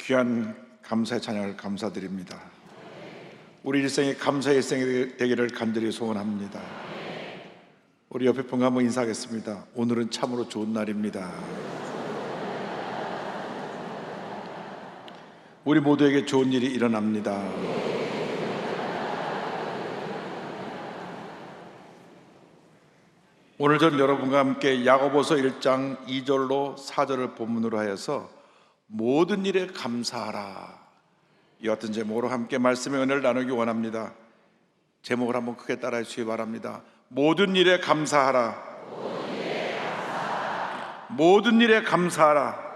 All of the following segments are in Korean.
귀한 감사의 찬양을 감사드립니다. 우리 일생이 감사의 일생이 되기를 간절히 소원합니다. 우리 옆에 분과 한번 인사하겠습니다. 오늘은 참으로 좋은 날입니다. 우리 모두에게 좋은 일이 일어납니다. 오늘 전 여러분과 함께 야고보서 1장 2절로 4절을 본문으로 하여서 모든 일에 감사하라, 이 같은 제목으로 함께 말씀의 은혜를 나누기 원합니다. 제목을 한번 크게 따라해 주시기 바랍니다. 모든 일에 감사하라. 모든 일에 감사하라.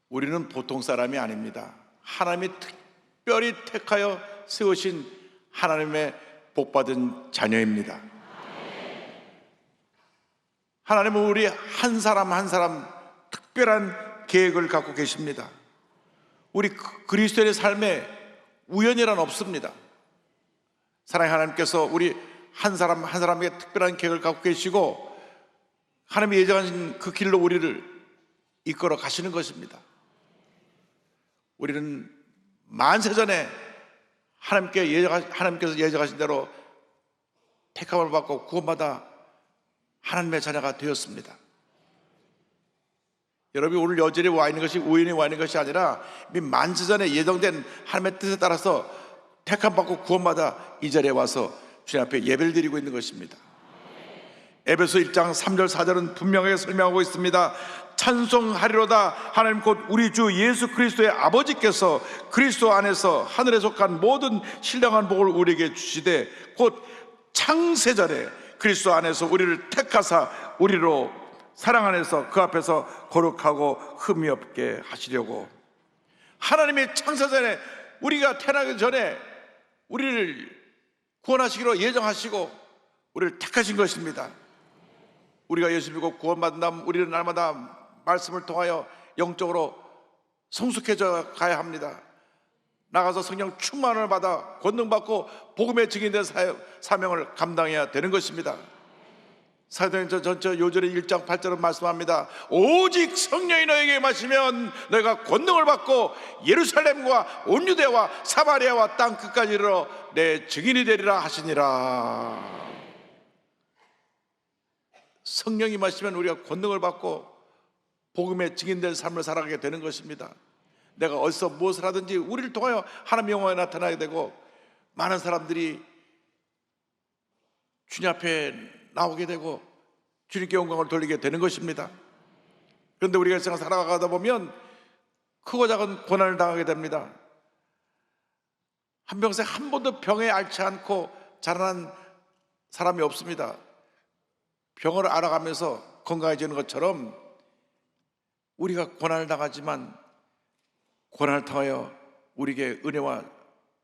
우리는 보통 사람이 아닙니다. 하나님이 특별히 택하여 세우신 하나님의 복받은 자녀입니다. 하나님은 우리 한 사람 한 사람 특별한 계획을 갖고 계십니다. 우리 그리스도인의 삶에 우연이란 없습니다. 사랑의 하나님께서 우리 한 사람 한 사람에게 특별한 계획을 갖고 계시고 하나님이 예정하신 그 길로 우리를 이끌어 가시는 것입니다. 우리는 만세전에 하나님께서 예정하신 대로 택함을 받고 구원받아 하나님의 자녀가 되었습니다. 여러분이 오늘 여전히 와 있는 것이 우연히 와 있는 것이 아니라 만세전에 예정된 하나님의 뜻에 따라서 택함 받고 구원받아 이 자리에 와서 주님 앞에 예배를 드리고 있는 것입니다. 에베소 1장 3절 4절은 분명하게 설명하고 있습니다. 찬송하리로다. 하나님 곧 우리 주 예수 그리스도의 아버지께서 그리스도 안에서 하늘에 속한 모든 신령한 복을 우리에게 주시되 곧 창세전에 그리스도 안에서 우리를 택하사 우리로 사랑 안에서 그 앞에서 거룩하고 흠이 없게 하시려고. 하나님이 창세전에 우리가 태어나기 전에 우리를 구원하시기로 예정하시고 우리를 택하신 것입니다. 우리가 예수 믿고 구원받은 다음 우리는 날마다 말씀을 통하여 영적으로 성숙해져 가야 합니다. 나가서 성령 충만을 받아 권능받고 복음의 증인된 사명을 감당해야 되는 것입니다. 사도행전 전체 요절의 1장 8절은 말씀합니다. 오직 성령이 너에게 임하시면 너희가 권능을 받고 예루살렘과 온 유대와 사마리아와 땅 끝까지 이르러 내 증인이 되리라 하시니라. 성령이 임하시면 우리가 권능을 받고 복음의 증인된 삶을 살아가게 되는 것입니다. 내가 어디서 무엇을 하든지 우리를 통하여 하나님의 영광이 나타나게 되고 많은 사람들이 주님 앞에 나오게 되고 주님께 영광을 돌리게 되는 것입니다. 그런데 우리가 일생을 살아가다 보면 크고 작은 고난을 당하게 됩니다. 한평생 한 번도 병에 앓지 않고 자라난 사람이 없습니다. 병을 알아가면서 건강해지는 것처럼 우리가 고난을 당하지만 고난을 통하여 우리에게 은혜와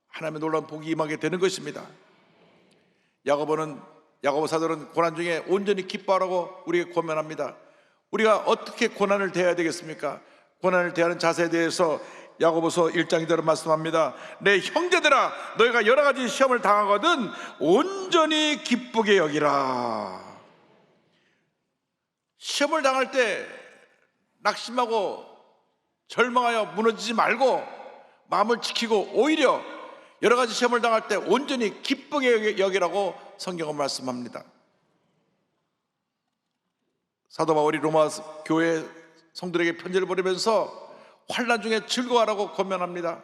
하나님의 놀라운 복이 임하게 되는 것입니다. 야고보 사도는 고난 중에 온전히 기뻐하라고 우리에게 권면합니다. 우리가 어떻게 고난을 대해야 되겠습니까? 고난을 대하는 자세에 대해서 야고보서 1장 2절은 말씀합니다. 내 형제들아, 너희가 여러 가지 시험을 당하거든 온전히 기쁘게 여기라. 시험을 당할 때 낙심하고 절망하여 무너지지 말고 마음을 지키고 오히려 여러 가지 시험을 당할 때 온전히 기쁘게 여기라고 성경은 말씀합니다. 사도 바울이 로마 교회 성도들에게 편지를 보내면서 환난 중에 즐거워하라고 권면합니다.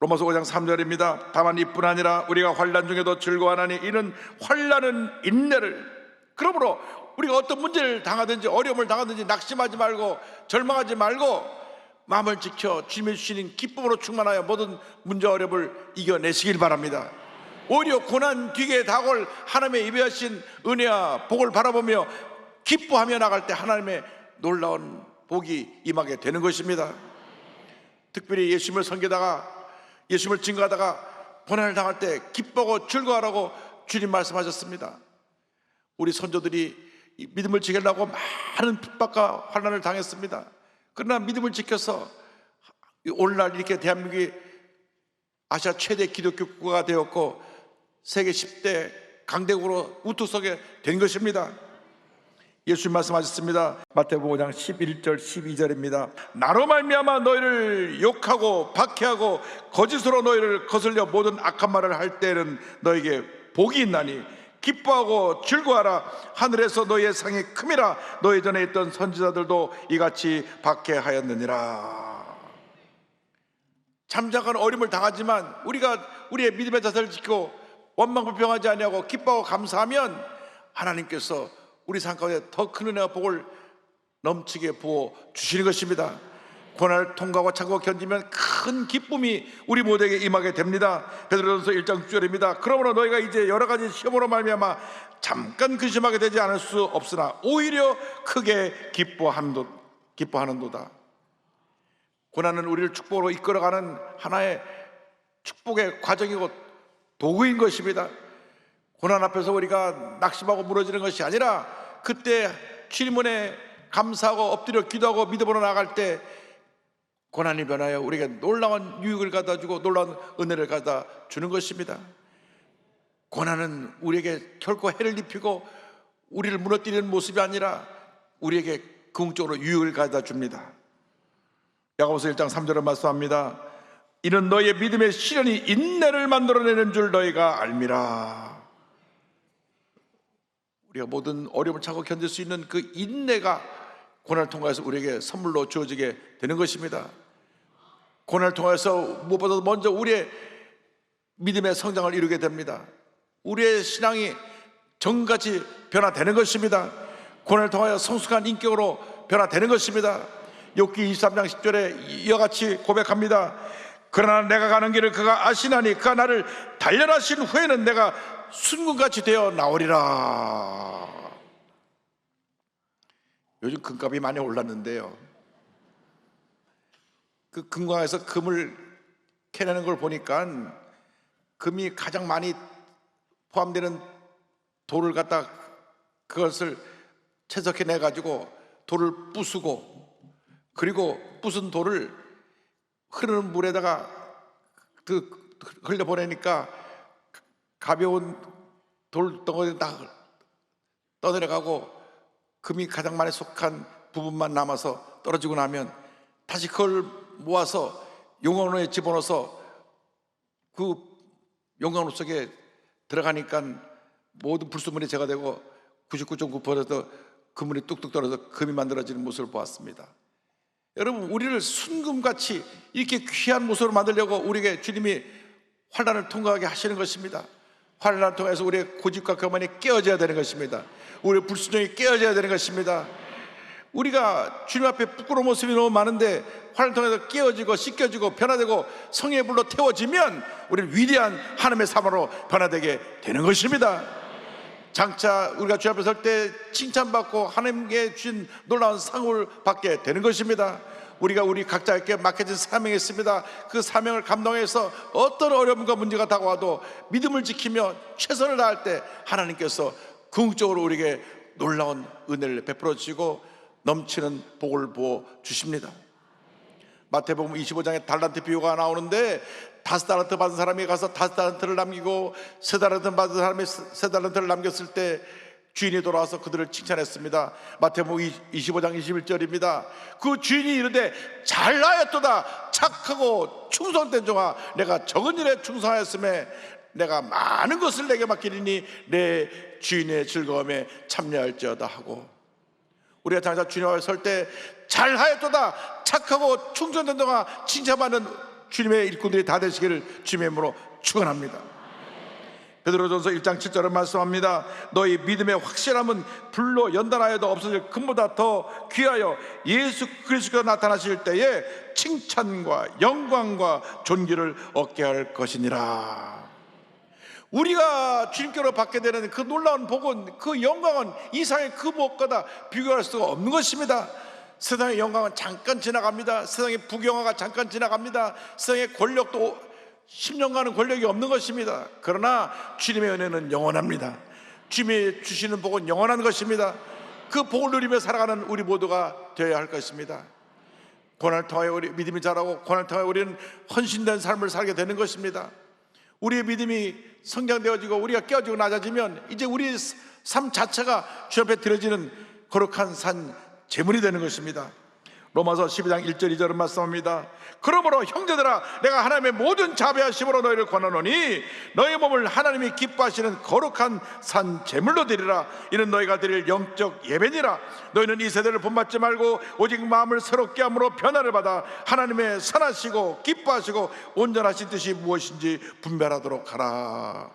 로마서 5장 3절입니다. 다만 이뿐 아니라 우리가 환난 중에도 즐거워하나니 이는 환난은 인내를. 그러므로 우리가 어떤 문제를 당하든지 어려움을 당하든지 낙심하지 말고 절망하지 말고 마음을 지켜 주님이 주시는 기쁨으로 충만하여 모든 문제 어려움을 이겨내시길 바랍니다. 오히려 고난 뒤에 다가올 하나님의 예비하신 은혜와 복을 바라보며 기뻐하며 나갈 때 하나님의 놀라운 복이 임하게 되는 것입니다. 특별히 예수님을 섬기다가 예수님을 증거하다가 고난을 당할 때 기뻐하고 즐거워하라고 주님 말씀하셨습니다. 우리 선조들이 믿음을 지키려고 많은 핍박과 환난을 당했습니다. 그러나 믿음을 지켜서 오늘날 이렇게 대한민국이 아시아 최대 기독교 국가가 되었고 세계 10대 강대국으로 우뚝서게 된 것입니다. 예수님 말씀하셨습니다. 마태복음 5장 11절 12절입니다. 나로 말미암아 너희를 욕하고 박해하고 거짓으로 너희를 거슬려 모든 악한 말을 할 때에는 너에게 복이 있나니 기뻐하고 즐거워하라. 하늘에서 너희의 상이 큼이라. 너희 전에 있던 선지자들도 이같이 박해하였느니라. 잠잠한 어려움을 당하지만 우리가 우리의 믿음의 자세를 지키고 원망불평하지 아니하고 기뻐하고 감사하면 하나님께서 우리 삶 가운데 더 큰 은혜와 복을 넘치게 부어 주시는 것입니다. 고난을 통과하고 참고 견디면 큰 기쁨이 우리 모두에게 임하게 됩니다. 베드로전서 1장 6절입니다. 그러므로 너희가 이제 여러 가지 시험으로 말미암아 잠깐 근심하게 되지 않을 수 없으나 오히려 크게 기뻐하는도다. 고난은 우리를 축복으로 이끌어가는 하나의 축복의 과정이고 도구인 것입니다. 고난 앞에서 우리가 낙심하고 무너지는 것이 아니라 그때 주님의 감사하고 엎드려 기도하고 믿음으로 나아갈 때 고난이 변하여 우리에게 놀라운 유익을 갖다 주고 놀라운 은혜를 갖다 주는 것입니다. 고난은 우리에게 결코 해를 입히고 우리를 무너뜨리는 모습이 아니라 우리에게 긍정적으로 유익을 갖다 줍니다. 야고보서 1장 3절을 말씀합니다. 이는 너희의 믿음의 시련이 인내를 만들어내는 줄 너희가 알미라. 우리가 모든 어려움을 참고 견딜 수 있는 그 인내가 고난을 통해서 우리에게 선물로 주어지게 되는 것입니다. 고난을 통해서 무엇보다도 먼저 우리의 믿음의 성장을 이루게 됩니다. 우리의 신앙이 정같이 변화되는 것입니다. 고난을 통하여 성숙한 인격으로 변화되는 것입니다. 욥기 23장 10절에 이와 같이 고백합니다. 그러나 내가 가는 길을 그가 아시나니 그가 나를 단련하신 후에는 내가 순금같이 되어 나오리라. 요즘 금값이 많이 올랐는데요, 그 금광에서 금을 캐내는 걸 보니까 금이 가장 많이 포함되는 돌을 갖다 그것을 채석해내 가지고 돌을 부수고, 그리고 부순 돌을 흐르는 물에다가 흘려보내니까 가벼운 돌덩어리 다 떠내려가고 금이 가장 많이 속한 부분만 남아서 떨어지고 나면 다시 그걸 모아서 용광로에 집어넣어서 그 용광로 속에 들어가니까 모든 불순물이 제거되고 99.9% 그물이 뚝뚝 떨어져 금이 만들어지는 모습을 보았습니다. 여러분, 우리를 순금같이 이렇게 귀한 모습으로 만들려고 우리에게 주님이 환난을 통과하게 하시는 것입니다. 환난을 통해서 우리의 고집과 교만이 깨어져야 되는 것입니다. 우리의 불순종이 깨어져야 되는 것입니다. 우리가 주님 앞에 부끄러운 모습이 너무 많은데 환난을 통해서 깨어지고 씻겨지고 변화되고 성령의 불로 태워지면 우리는 위대한 하나님의 사람으로 변화되게 되는 것입니다. 장차 우리가 주 앞에 설 때 칭찬받고 하나님께 주신 놀라운 상을 받게 되는 것입니다. 우리가 우리 각자에게 맡겨진 사명이 있습니다. 그 사명을 감당해서 어떤 어려움과 문제가 다가와도 믿음을 지키며 최선을 다할 때 하나님께서 궁극적으로 우리에게 놀라운 은혜를 베풀어 주시고 넘치는 복을 부어 주십니다. 마태복음 25장에 달란트 비유가 나오는데 5달란트 받은 사람이 가서 5달란트를 남기고 3달란트 받은 사람이 3달란트를 남겼을 때 주인이 돌아와서 그들을 칭찬했습니다. 마태복음 25장 21절입니다. 그 주인이 이르되 잘하였도다 착하고 충성된 종아, 내가 적은 일에 충성하였음에 내가 많은 것을 내게 맡기리니 내 주인의 즐거움에 참여할지어다 하고, 우리가 장차 주님 앞에 설 때 잘하였도다 착하고 충성된 종아 칭찬받는 주님의 일꾼들이 다 되시기를 주님의 이름으로 축원합니다. 베드로전서 1장 7절을 말씀합니다. 너희 믿음의 확실함은 불로 연단하여도 없어질 금보다 더 귀하여 예수 그리스도가 나타나실 때에 칭찬과 영광과 존귀를 얻게 할 것이니라. 우리가 주님께로 받게 되는 그 놀라운 복은, 그 영광은 이 세상의 그 무엇보다 비교할 수가 없는 것입니다. 세상의 영광은 잠깐 지나갑니다. 세상의 부경화가 잠깐 지나갑니다. 세상의 권력도 10년간은 권력이 없는 것입니다. 그러나 주님의 은혜는 영원합니다. 주님이 주시는 복은 영원한 것입니다. 그 복을 누리며 살아가는 우리 모두가 되어야 할 것입니다. 고난을 통하여 우리 믿음이 자라고 고난을 통하여 우리는 헌신된 삶을 살게 되는 것입니다. 우리의 믿음이 성장되어지고 우리가 깨어지고 낮아지면 이제 우리의 삶 자체가 주 앞에 드려지는 거룩한 산 제물이 되는 것입니다. 로마서 12장 1절 2절은 말씀합니다. 그러므로 형제들아, 내가 하나님의 모든 자비하심으로 너희를 권하노니 너희 몸을 하나님이 기뻐하시는 거룩한 산 제물로 드리라. 이는 너희가 드릴 영적 예배니라. 너희는 이 세대를 본받지 말고 오직 마음을 새롭게 함으로 변화를 받아 하나님의 선하시고 기뻐하시고 온전하신 뜻이 무엇인지 분별하도록 하라.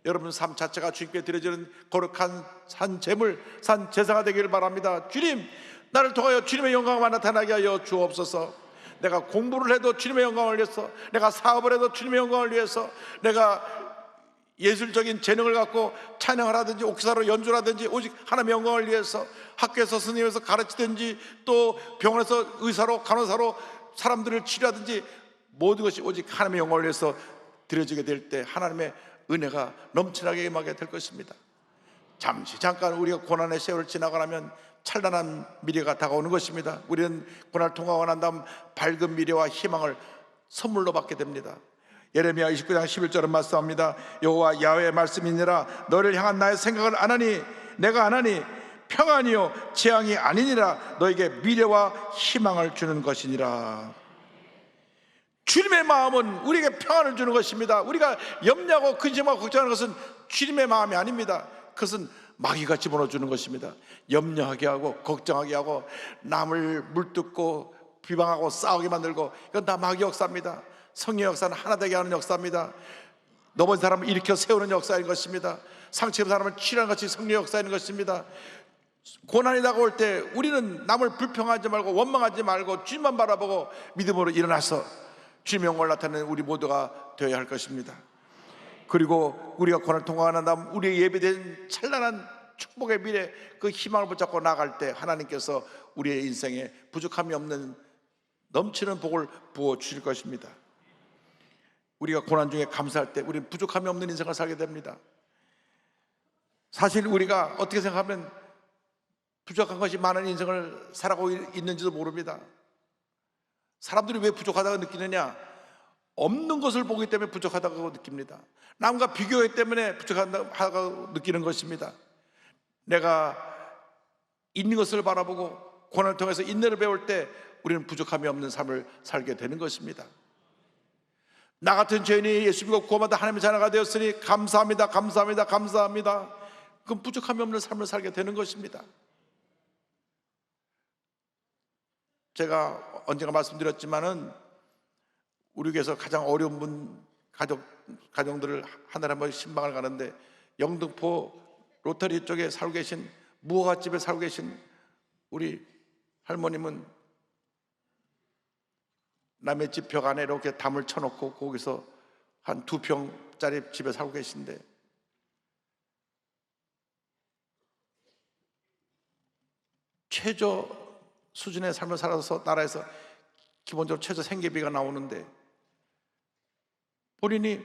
여러분 삶 자체가 주님께 드려지는 거룩한 산 제물, 산 제사가 되기를 바랍니다. 주님, 나를 통하여 주님의 영광만 나타나게 하여 주옵소서. 내가 공부를 해도 주님의 영광을 위해서, 내가 사업을 해도 주님의 영광을 위해서, 내가 예술적인 재능을 갖고 찬양을 하든지 옥사로 연주를 하든지 오직 하나님의 영광을 위해서, 학교에서 선생님에서 가르치든지 또 병원에서 의사로 간호사로 사람들을 치료하든지 모든 것이 오직 하나님의 영광을 위해서 드려지게 될 때 하나님의 은혜가 넘치나게 임하게 될 것입니다. 잠깐 우리가 고난의 세월을 지나고 나면 찬란한 미래가 다가오는 것입니다. 우리는 고난을 통과하고 난 다음 밝은 미래와 희망을 선물로 받게 됩니다. 예레미야 29장 11절은 말씀합니다. 여호와 야훼의 말씀이니라. 너를 향한 나의 생각을 안 하니 내가 안 하니 평안이요 재앙이 아니니라. 너에게 미래와 희망을 주는 것이니라. 주님의 마음은 우리에게 평안을 주는 것입니다. 우리가 염려하고 근심하고 걱정하는 것은 주님의 마음이 아닙니다. 그것은 마귀가 집어넣어 주는 것입니다. 염려하게 하고 걱정하게 하고 남을 물뜯고 비방하고 싸우게 만들고, 이건 다 마귀 역사입니다. 성령 역사는 하나 되게 하는 역사입니다. 넘어진 사람을 일으켜 세우는 역사인 것입니다. 상처 입은 사람을 치료하는 것이 성령 역사인 것입니다. 고난이 다가올 때 우리는 남을 불평하지 말고 원망하지 말고 주님만 바라보고 믿음으로 일어나서 주님의 영광을 나타내는 우리 모두가 되어야 할 것입니다. 그리고 우리가 고난을 통과하는 다음 우리의 예비된 찬란한 축복의 미래, 그 희망을 붙잡고 나아갈 때 하나님께서 우리의 인생에 부족함이 없는 넘치는 복을 부어 주실 것입니다. 우리가 고난 중에 감사할 때 우리는 부족함이 없는 인생을 살게 됩니다. 사실 우리가 어떻게 생각하면 부족한 것이 많은 인생을 살아가고 있는지도 모릅니다. 사람들이 왜 부족하다고 느끼느냐? 없는 것을 보기 때문에 부족하다고 느낍니다. 남과 비교하기 때문에 부족하다고 느끼는 것입니다. 내가 있는 것을 바라보고 고난을 통해서 인내를 배울 때 우리는 부족함이 없는 삶을 살게 되는 것입니다. 나 같은 죄인이 예수 믿고 구원받아 하나님의 자녀가 되었으니 감사합니다, 감사합니다, 감사합니다. 그건 부족함이 없는 삶을 살게 되는 것입니다. 제가 언젠가 말씀드렸지만은 우리 교회에서 가장 어려운 분 가정들을 한 달에 한 번 신방을 가는데, 영등포 로터리 쪽에 살고 계신 무화과집에 살고 계신 우리 할머님은 남의 집 벽 안에 이렇게 담을 쳐놓고 거기서 한 2평짜리 집에 살고 계신데, 최저 수준의 삶을 살아서 나라에서 기본적으로 최저 생계비가 나오는데 본인이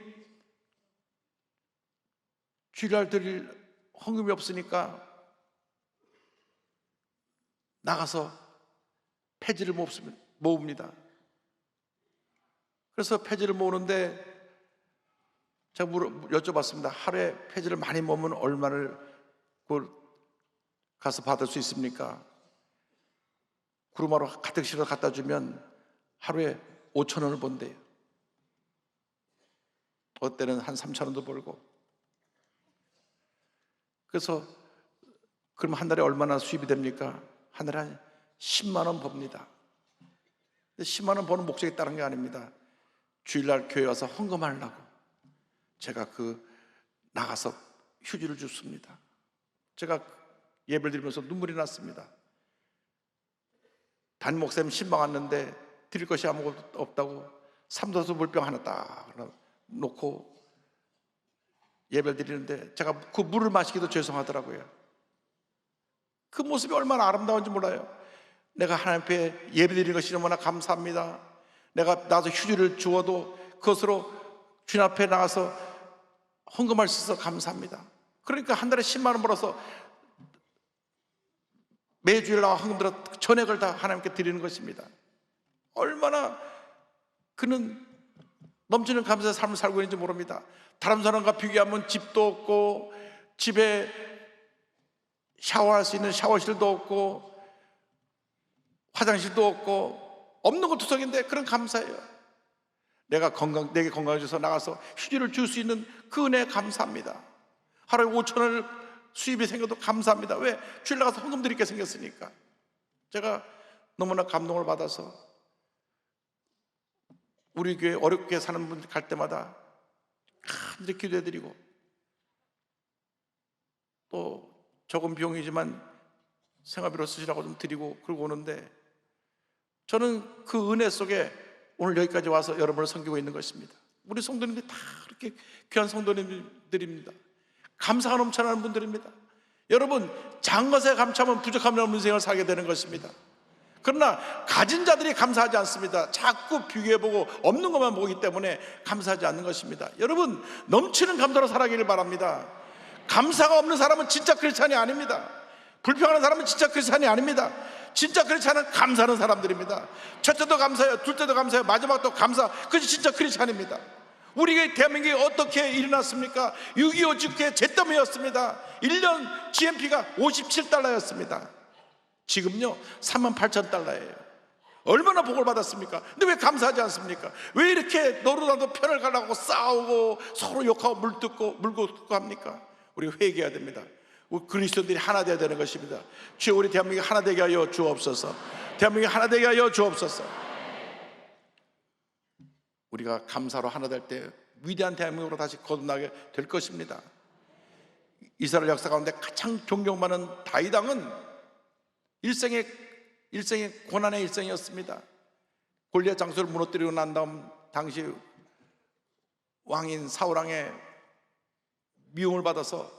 주일날 드릴 헌금이 없으니까 나가서 폐지를 모읍니다. 그래서 폐지를 모으는데 제가 여쭤봤습니다. 하루에 폐지를 많이 모으면 얼마를 가서 받을 수 있습니까? 구루마로 가득 실어 갖다 주면 하루에 5,000원을 번대요. 어때는 한 3,000원도 벌고. 그래서 그럼 한 달에 얼마나 수입이 됩니까? 한 달에 한 10만 원 법니다. 10만 원 버는 목적이 다른 게 아닙니다. 주일날 교회 와서 헌금하려고 제가 나가서 휴지를 줍습니다. 제가 예배를 드리면서 눈물이 났습니다. 담임 목사님 신방 왔는데 드릴 것이 아무것도 없다고 삼도수 물병 하나 딱 놓고 예배를 드리는데 제가 그 물을 마시기도 죄송하더라고요. 그 모습이 얼마나 아름다운지 몰라요. 내가 하나님 앞에 예배 드리는 것이 너무나 감사합니다. 내가 나도 휴지를 주어도 그것으로 주님 앞에 나가서 헌금할 수 있어서 감사합니다. 그러니까 한 달에 10만 원 벌어서 매주일 나와 헌금 들어 전액을 다 하나님께 드리는 것입니다. 얼마나 그는 넘치는 감사의 삶을 살고 있는지 모릅니다. 다른 사람과 비교하면 집도 없고 집에 샤워할 수 있는 샤워실도 없고 화장실도 없고 없는 건 투성인데 그런 감사예요. 내게 건강을 주셔서 나가서 휴지를 줄 수 있는 그 은혜에 감사합니다. 하루에 5,000원을 수입이 생겨도 감사합니다. 왜? 주일 나가서 헌금 드릴 게 생겼으니까. 제가 너무나 감동을 받아서 우리 교회 어렵게 사는 분들 갈 때마다 간절히 기도해드리고, 또 적은 비용이지만 생활비로 쓰시라고 좀 드리고 그러고 오는데, 저는 그 은혜 속에 오늘 여기까지 와서 여러분을 섬기고 있는 것입니다. 우리 성도님들이 다 그렇게 귀한 성도님들입니다. 감사가 넘쳐나는 분들입니다. 여러분, 작은 것에 감사하면 부족함이 없는 인생을 살게 되는 것입니다. 그러나 가진 자들이 감사하지 않습니다. 자꾸 비교해보고 없는 것만 보기 때문에 감사하지 않는 것입니다. 여러분, 넘치는 감사로 살아가기를 바랍니다. 감사가 없는 사람은 진짜 크리스찬이 아닙니다. 불평하는 사람은 진짜 크리스찬이 아닙니다. 진짜 크리스찬은 감사하는 사람들입니다. 첫째도 감사해요, 둘째도 감사해요, 마지막도 감사. 그것이 진짜 크리스찬입니다. 우리 대한민국이 어떻게 일어났습니까? 6.25 직후에 잿더미였습니다. 1년 GNP가 57달러였습니다. 지금요 38,000달러예요. 얼마나 복을 받았습니까? 근데 왜 감사하지 않습니까? 왜 이렇게 너로나도 편을 가려고 싸우고 서로 욕하고 물고 뜯고 합니까? 우리 회개해야 됩니다. 우리 그리스도인들이 하나 되어야 되는 것입니다. 주여, 우리 대한민국 하나 되게 하여 주옵소서. 대한민국 하나 되게 하여 주옵소서. 우리가 감사로 하나 될 때 위대한 대한민국으로 다시 거듭나게 될 것입니다. 이스라엘 역사 가운데 가장 존경받는 다윗 왕은 일생의 고난의 일생이었습니다. 골리앗 장수를 무너뜨리고 난 다음 당시 왕인 사울왕의 미움을 받아서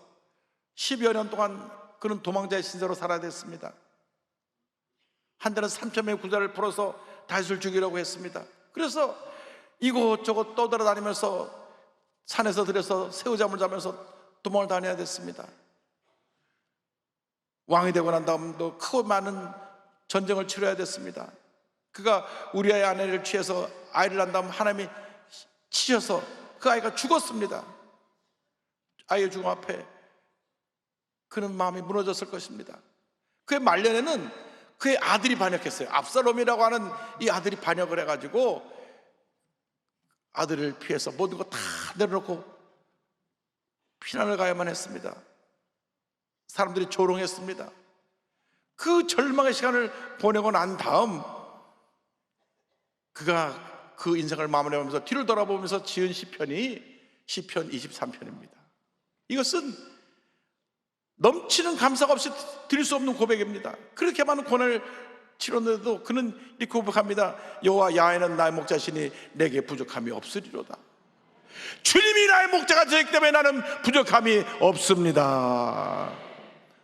10여 년 동안 그는 도망자의 신세로 살아야 됐습니다. 한때는 3,000명의 군사를 풀어서 다윗을 죽이려고 했습니다. 그래서 이곳저곳 떠돌아다니면서 산에서 들여서 새우잠을 자면서 도망을 다녀야 됐습니다. 왕이 되고 난 다음도 크고 많은 전쟁을 치러야 됐습니다. 그가 우리아의 아내를 취해서 아이를 낳은 다음 하나님이 치셔서 그 아이가 죽었습니다. 아이의 죽음 앞에 그는 마음이 무너졌을 것입니다. 그의 말년에는 그의 아들이 반역했어요. 압살롬이라고 하는 이 아들이 반역을 해가지고 아들을 피해서 모든 거 다 내려놓고 피난을 가야만 했습니다. 사람들이 조롱했습니다. 그 절망의 시간을 보내고 난 다음 그가 그 인생을 마무리하면서 뒤를 돌아보면서 지은 시편이 시편 23편입니다. 이것은 넘치는 감사가 없이 드릴 수 없는 고백입니다. 그렇게 많은 고난을 치렀는데도 그는 이렇게 고백합니다. 여호와 야훼는 나의 목자시니 내게 부족함이 없으리로다. 주님이 나의 목자가 되기 때문에 나는 부족함이 없습니다.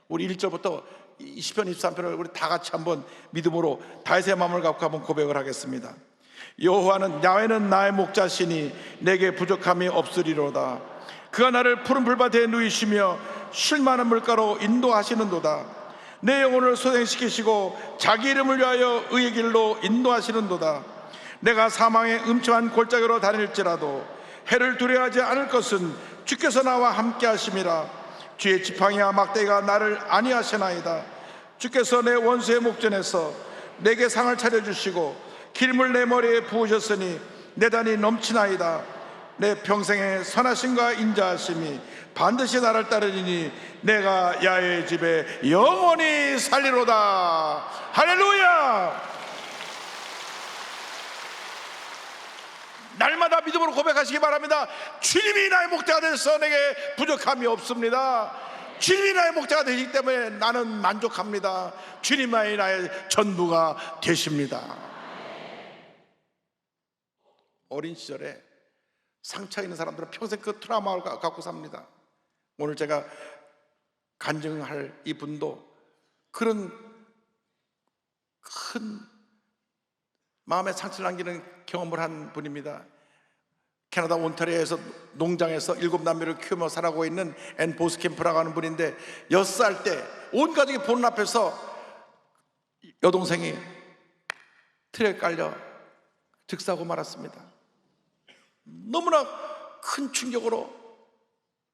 우리 1절부터 시편 23편을 우리 다 같이 한번 믿음으로 다윗의 마음을 갖고 한번 고백을 하겠습니다. 여호와는 야훼는 나의 목자시니 내게 부족함이 없으리로다. 그가 나를 푸른 풀밭에 누이시며 쉴 만한 물가로 인도하시는도다. 내 영혼을 소생시키시고 자기 이름을 위하여 의의 길로 인도하시는도다. 내가 사망의 음침한 골짜기로 다닐지라도 해를 두려워하지 않을 것은 주께서 나와 함께 하심이라. 주의 지팡이와 막대기가 나를 안위하시나이다. 주께서 내 원수의 목전에서 내게 상을 차려주시고 기름을 내 머리에 부으셨으니 내 단이 넘치나이다. 내 평생의 선하심과 인자하심이 반드시 나를 따르리니 내가 야훼의 집에 영원히 살리로다. 할렐루야. 날마다 믿음으로 고백하시기 바랍니다. 주님이 나의 목자가 되셔서 내게 부족함이 없습니다. 주님이 나의 목자가 되시기 때문에 나는 만족합니다. 주님만이 나의 전부가 되십니다. 어린 시절에 상처 있는 사람들은 평생 그 트라우마를 갖고 삽니다. 오늘 제가 간증할 이 분도 그런 큰 마음에 상처를 남기는 경험을 한 분입니다. 캐나다 온타리오에서 농장에서 7남매를 키우며 살아가고 있는 앤 보스캠프라고 하는 분인데 6살 때 온 가족이 보는 앞에서 여동생이 트럭에 깔려 즉사하고 말았습니다. 너무나 큰 충격으로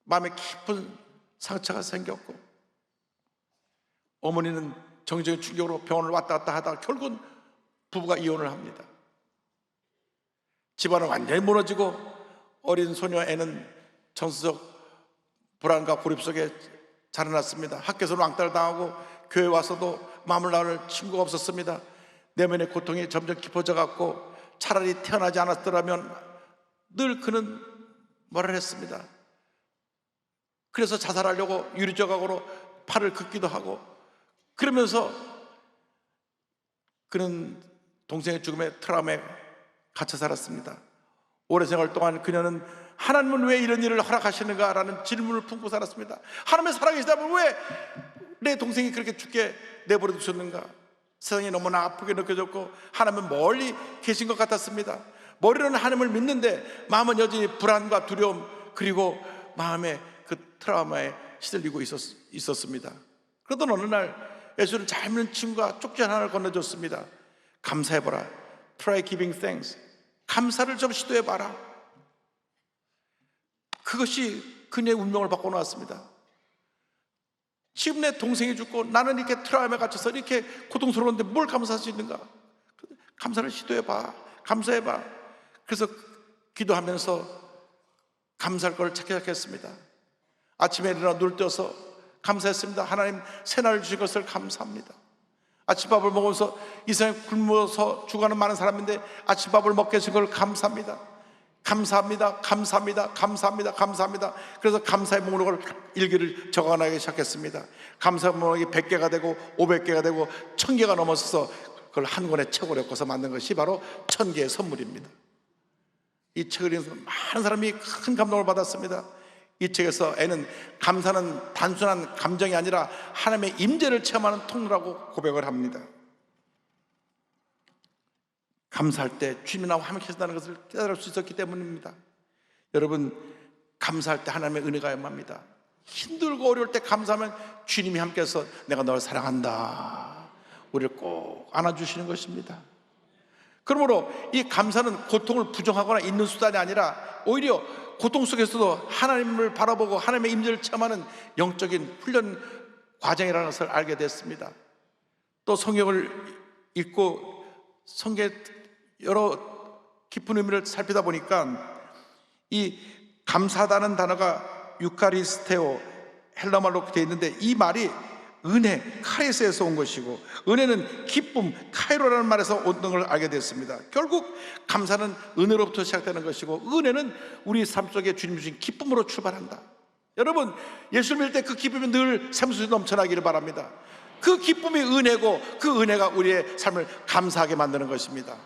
마음에 깊은 상처가 생겼고 어머니는 정신적인 충격으로 병원을 왔다 갔다 하다가 결국은 부부가 이혼을 합니다. 집안은 완전히 무너지고 어린 소녀 애는 정서적 불안과 고립 속에 자라났습니다. 학교에서는 왕따를 당하고 교회 와서도 마음을 나눌 친구가 없었습니다. 내면의 고통이 점점 깊어져 갔고 차라리 태어나지 않았더라면 늘 그는 뭐를 했습니다. 그래서 자살하려고 유리조각으로 팔을 긋기도 하고, 그러면서 그는 동생의 죽음에 트라우마에 갇혀 살았습니다. 오랜 생활 동안 그녀는 하나님은 왜 이런 일을 허락하시는가 라는 질문을 품고 살았습니다. 하나님의 살아계시다면 왜 내 동생이 그렇게 죽게 내버려 두셨는가? 세상이 너무나 아프게 느껴졌고 하나님은 멀리 계신 것 같았습니다. 머리로는 하나님을 믿는데 마음은 여전히 불안과 두려움, 그리고 마음의 그 트라우마에 시들리고 있었습니다. 그러던 어느 날 예수를 잘 믿는 친구가 쪽지 하나를 건네줬습니다. 감사해봐라. Try giving thanks. 감사를 좀 시도해봐라. 그것이 그녀의 운명을 바꿔놓았습니다. 지금 내 동생이 죽고 나는 이렇게 트라우마에 갇혀서 이렇게 고통스러운데 뭘 감사할 수 있는가? 감사를 시도해봐. 감사해봐. 그래서 기도하면서 감사할 걸 찾기 시작했습니다. 아침에 일어나 눈을 떠서 감사했습니다. 하나님 새날을 주신 것을 감사합니다. 아침밥을 먹으면서 이 세상에 굶어서 죽어가는 많은 사람인데 아침밥을 먹게 해준 걸 감사합니다. 감사합니다. 감사합니다. 감사합니다. 감사합니다. 그래서 감사의 목록을 일기를 적어나가기 시작했습니다. 감사의 목록이 100개가 되고 500개가 되고 1000개가 넘어서서 그걸 한 권의 책으로 엮어서 만든 것이 바로 1000개의 선물입니다. 이 책을 읽어서 많은 사람이 큰 감동을 받았습니다. 이 책에서 애는 감사는 단순한 감정이 아니라 하나님의 임재를 체험하는 통로라고 고백을 합니다. 감사할 때 주님이 나와 함께 하신다는 것을 깨달을 수 있었기 때문입니다. 여러분, 감사할 때 하나님의 은혜가 임합니다. 힘들고 어려울 때 감사하면 주님이 함께해서 내가 너를 사랑한다, 우리를 꼭 안아주시는 것입니다. 그러므로 이 감사는 고통을 부정하거나 있는 수단이 아니라 오히려 고통 속에서도 하나님을 바라보고 하나님의 임재를 체험하는 영적인 훈련 과정이라는 것을 알게 됐습니다. 또 성경을 읽고 성경의 여러 깊은 의미를 살피다 보니까 이 감사하다는 단어가 유카리스테오 헬라말로 되어 있는데 이 말이 은혜, 카리스에서 온 것이고 은혜는 기쁨, 카이로라는 말에서 온 걸 알게 됐습니다. 결국 감사는 은혜로부터 시작되는 것이고 은혜는 우리 삶 속에 주님 주신 기쁨으로 출발한다. 여러분, 예수를 믿을 때 그 기쁨이 늘 샘솟이 넘쳐나기를 바랍니다. 그 기쁨이 은혜고 그 은혜가 우리의 삶을 감사하게 만드는 것입니다.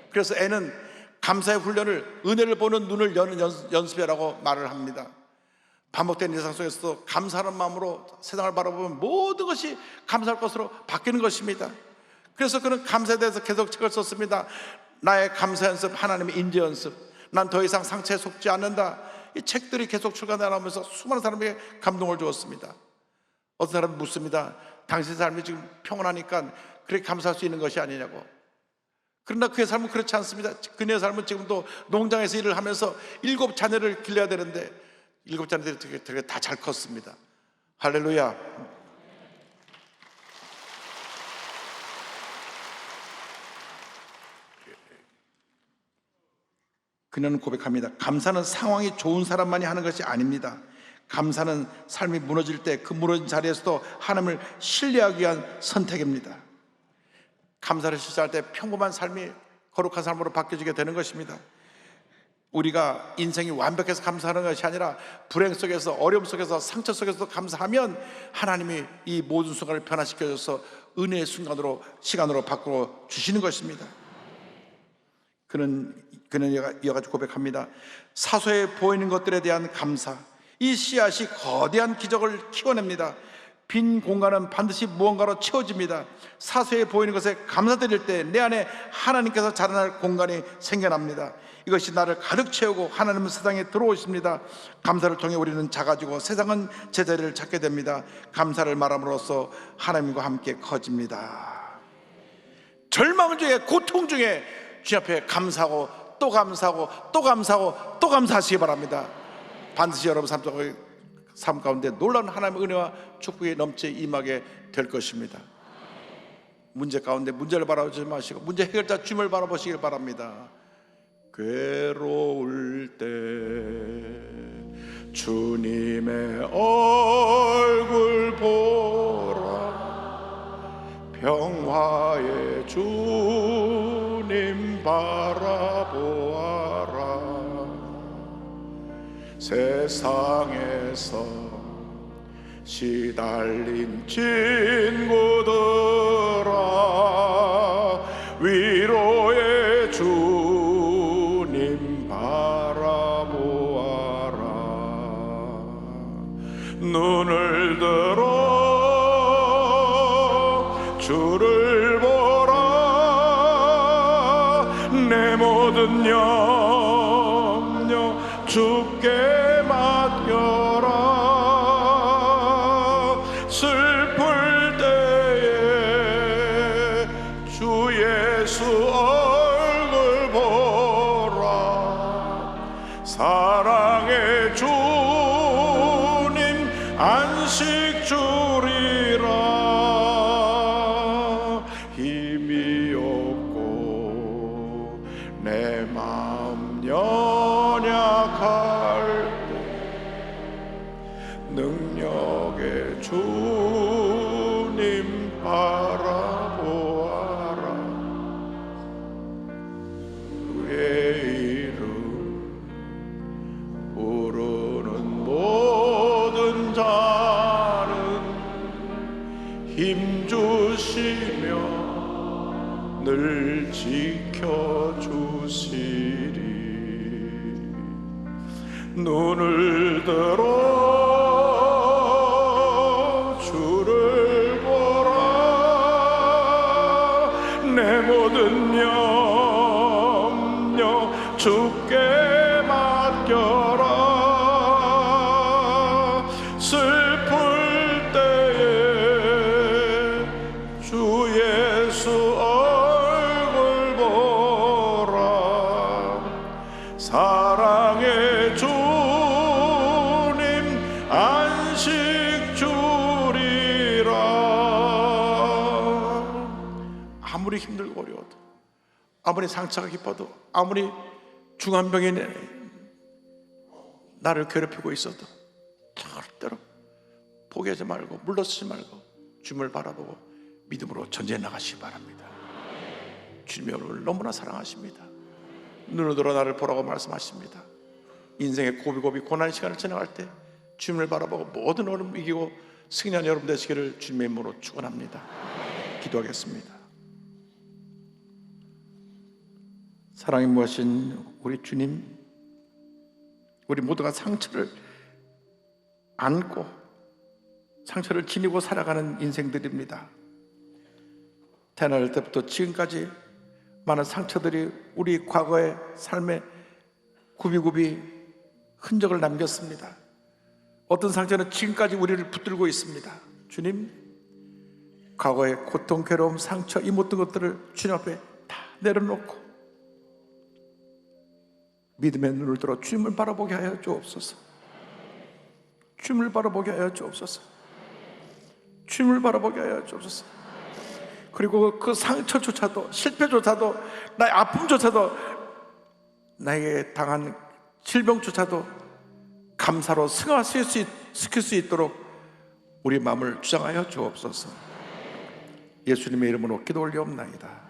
그래서 애는 감사의 훈련을 은혜를 보는 눈을 여는 연습이라고 말을 합니다. 반복된 일상 속에서도 감사하는 마음으로 세상을 바라보면 모든 것이 감사할 것으로 바뀌는 것입니다. 그래서 그는 감사에 대해서 계속 책을 썼습니다. 나의 감사 연습, 하나님의 인재 연습, 난 더 이상 상처에 속지 않는다. 이 책들이 계속 출간되면서 수많은 사람에게 감동을 주었습니다. 어떤 사람이 묻습니다. 당신 삶이 지금 평온하니까 그렇게 감사할 수 있는 것이 아니냐고. 그러나 그의 삶은 그렇지 않습니다. 그녀의 삶은 지금도 농장에서 일을 하면서 7 자녀를 길러야 되는데 7 자녀들이 되게 다 잘 컸습니다. 할렐루야. 그녀는 고백합니다. 감사는 상황이 좋은 사람만이 하는 것이 아닙니다. 감사는 삶이 무너질 때 그 무너진 자리에서도 하나님을 신뢰하기 위한 선택입니다. 감사를 실천할 때 평범한 삶이 거룩한 삶으로 바뀌어지게 되는 것입니다. 우리가 인생이 완벽해서 감사하는 것이 아니라 불행 속에서, 어려움 속에서, 상처 속에서도 감사하면 하나님이 이 모든 순간을 변화시켜줘서 은혜의 순간으로, 시간으로 바꾸어 주시는 것입니다. 그는 이어가지고 고백합니다. 사소해 보이는 것들에 대한 감사, 이 씨앗이 거대한 기적을 키워냅니다. 빈 공간은 반드시 무언가로 채워집니다. 사소해 보이는 것에 감사드릴 때 내 안에 하나님께서 자라날 공간이 생겨납니다. 이것이 나를 가득 채우고 하나님은 세상에 들어오십니다. 감사를 통해 우리는 작아지고 세상은 제자리를 찾게 됩니다. 감사를 말함으로써 하나님과 함께 커집니다. 절망 중에, 고통 중에 주님 앞에 감사하고 또 감사하고 또 감사하고 또 감사하시기 바랍니다. 반드시 여러분 삶 속에 삶 가운데 놀라운 하나님의 은혜와 축복이 넘쳐 임하게 될 것입니다. 문제 가운데 문제를 바라보지 마시고 문제 해결자 주님을 바라보시길 바랍니다. 괴로울 때 주님의 얼굴 보라, 평화의 주님 바라보아라. 세상에서 시달린 친구들아, 위로의 주님 바라보아라. 눈을 들어 주를 보라, 내 모든 염려 주께 맡겨라. 슬플 때에 주 예수 얼굴 보라, 사랑의 주님 안식 주리라. 힘이 없고 내 마음 연약할 능력의 주님 바라보아라. 그의 이름 부르는 모든 자는 힘주시며 늘 지켜주시리. 눈을 들어 내 모든 염려 주께 맡겨라. 슬플 때에 주 예수 얼굴 보라, 사랑의 주님 안식 주리라. 아무리 힘들고 어려워도, 아무리 상처가 깊어도, 아무리 중한 병이 나를 괴롭히고 있어도 절대로 포기하지 말고 물러서지 말고 주님을 바라보고 믿음으로 전진해 나가시기 바랍니다. 주님이 여러분을 너무나 사랑하십니다. 눈을 들어 나를 보라고 말씀하십니다. 인생의 고비고비 고난의 시간을 지나갈 때 주님을 바라보고 모든 어려움 이기고 승리한 여러분 되시기를 주님의 이름으로 축원합니다. 기도하겠습니다. 사랑이 무엇인 우리 주님, 우리 모두가 상처를 안고 상처를 지니고 살아가는 인생들입니다. 태어날 때부터 지금까지 많은 상처들이 우리 과거의 삶에 굽이굽이 흔적을 남겼습니다. 어떤 상처는 지금까지 우리를 붙들고 있습니다. 주님, 과거의 고통, 괴로움, 상처, 이 모든 것들을 주님 앞에 다 내려놓고 믿음의 눈을 들어 주님을 바라보게 하여 주옵소서. 주님을 바라보게 하여 주옵소서. 주님을 바라보게 하여 주옵소서. 그리고 그 상처조차도, 실패조차도, 나의 아픔조차도, 나에게 당한 질병조차도 감사로 승화시킬 수 있도록 우리 마음을 주장하여 주옵소서. 예수님의 이름으로 기도 올리옵나이다.